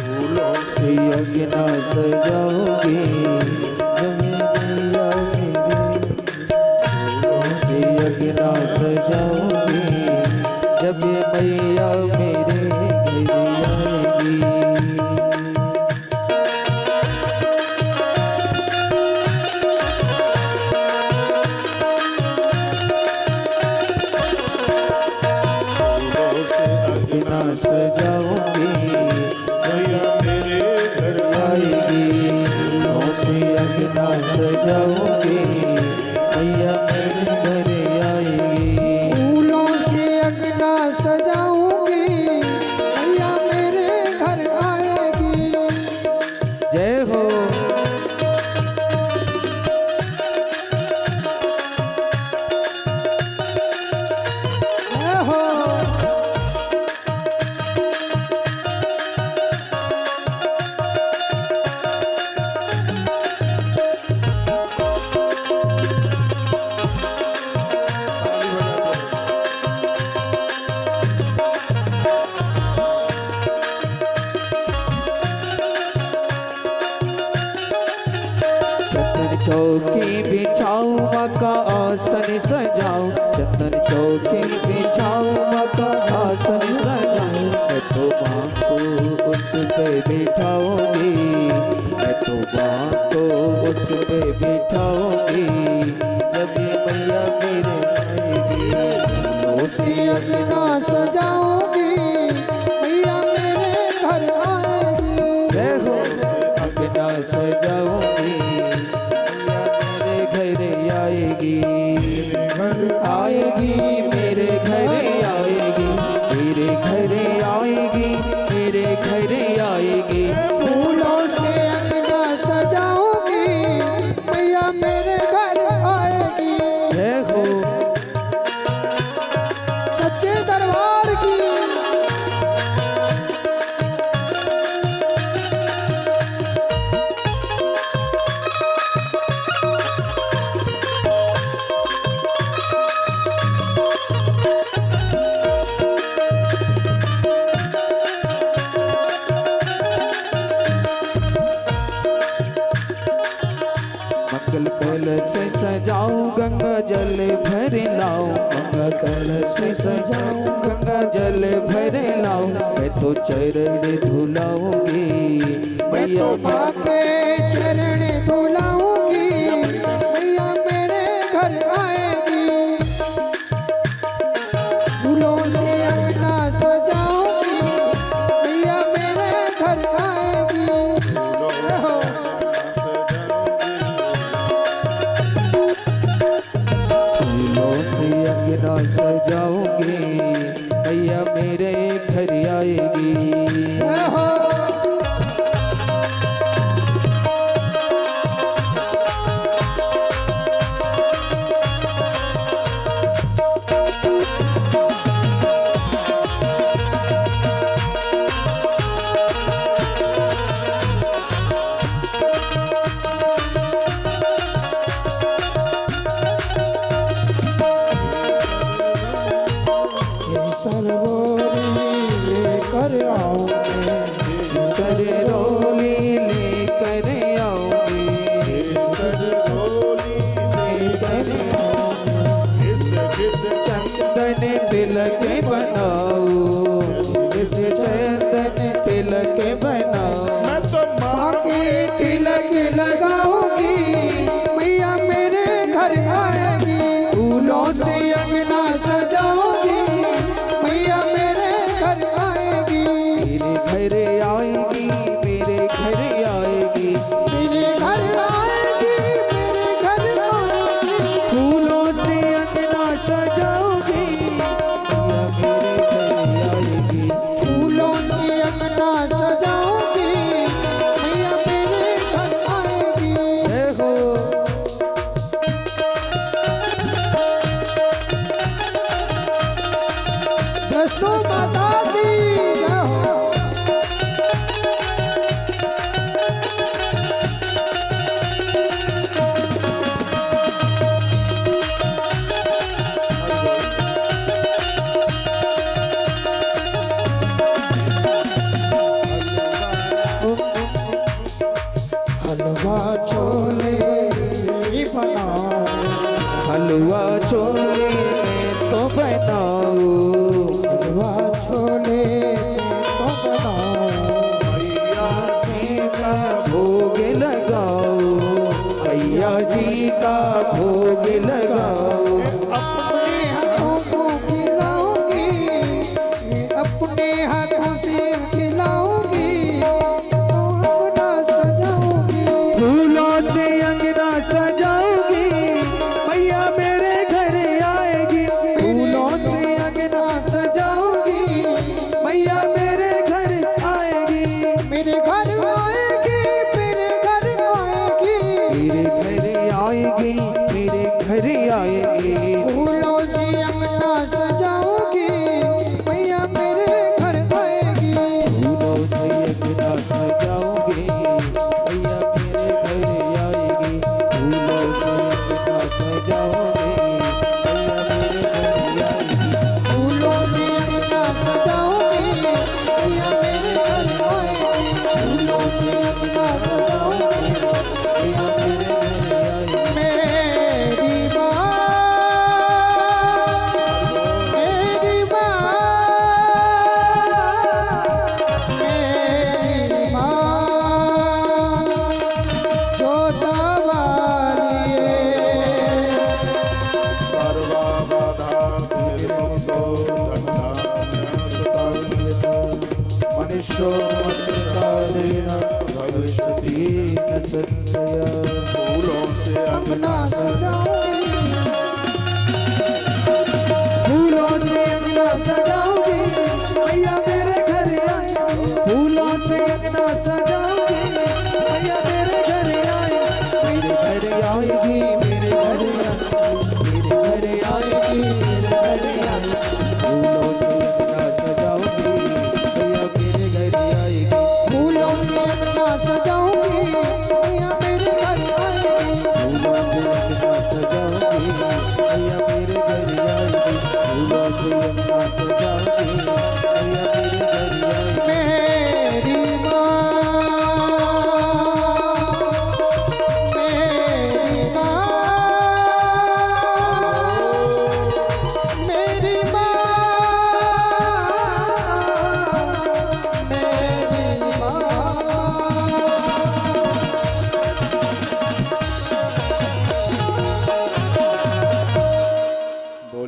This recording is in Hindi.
फूलों से अंगना सजाओगे जब मैया मेरे, फूलों से अंगना सजाओगे जब मैया मेरे घर आएगी। अंगना सजाओगे मैया मेरे घर आएगी, फूलों से अंगना सजाओगे मैया मेरे घर आएगी। फूलों से अंगना सजाऊंगी मैया मेरे घर आएगी। जय हो। जय हो। चंदन चौकी बिछाओ माँ का आसन सजाओ, चंदन चौकी बिछाओ माँ का आसन सजाओ। मैं तो माँ को उस पे बिठाऊंगी, मैं तो माँ को उस पे बिठाऊंगी जब ये मैया मेरे आएगी। फूलों से अंगना सजाऊंगी मैया मेरे घर आएगी। जय हो। अंगना सजाऊंगी मैया मेरे घर आएगी, आएगी मेरे घर आएगी, मेरे घर आएगी, मेरे घर आएगी। फूलों से अंगना सजाऊंगी मैया मेरे घर आएगी। जय हो। सच्चे दरबार की। मंगल कलश सजाओ गंगा जल भर लाओ, मंगल कलश सजाओ गंगा जल भर लाओ। मैं तो चरण धुलाऊंगी मैं मैया तो माँ के चरण धुलाऊंगी मैया मेरे घर आएगी। फूलों से अंगना सजाऊंगी मैया मेरे घर आएगी। फूलों से अंगना सजाओगे मैया मेरे घर आएगी। जय हो। सरवोरी लेकर आऊंगी, सररोली लेकर आओगे, झोली लेकर आओगे। चंदन तिलक बनाओ, इस चंदन तिलक बनाओ। मैं तो माँ के तिलक लगाऊंगी मैया मेरे घर आएगी। फूलों से अंगना सजाऊंगी मैया मेरे घर आएगी। मेरे घर आएगी, मेरे घर आएगी, मेरे घर आएगी, मेरे घर आएगी। फूलों से अंगना सजाओगी मैया मेरे घर आएगी। फूलों से अंगना सजाऊंगी मैया मेरे घर आएगी। जय हो। वैष्णो माता दी जय हो। हलवा छोले ही बनाओ, हलवा छोले में तो बनाओ, हलवा छोले तो बनाओ, मैया जी का भोग लगाओ, मैया जी का भोग लगाओ। अपने हाथों को खिलाऊंगी, अपने हाथों से खिलाऊंगी, तो अपना सजाऊंगी, फूलों से अंगना सजाऊंगी, मैया मेरे घर आएगी। फूलों से अंगना सजाऊंगी, मैया मेरे घर आएगी। मेरे घर आएगी, मेरे घर आएगी, मेरे घर आएगी, मेरे घर आएगी। फूलों से अंगना सजाऊंगी, मैया मेरे घर आएगी, फूलों से अंगना सजाऊंगी, मैया मेरे घर आएगी। फूलों से अंगना सजाऊंगी, मैया मेरे घर आएगी। फूलों से अंगना सजाऊंगी, मैया मेरे घर आएगी, फूलों से अंगना सजाऊंगी, मैया मेरे घर आएगी। मेरी माँ, मेरी माँ, मेरी माँ, जोता वाली सर्वा बाधा विमुक्तो मनुष्यो मंत्रसाधेन भविष्यति न संशयः। फूलों से अंगना सजाओ।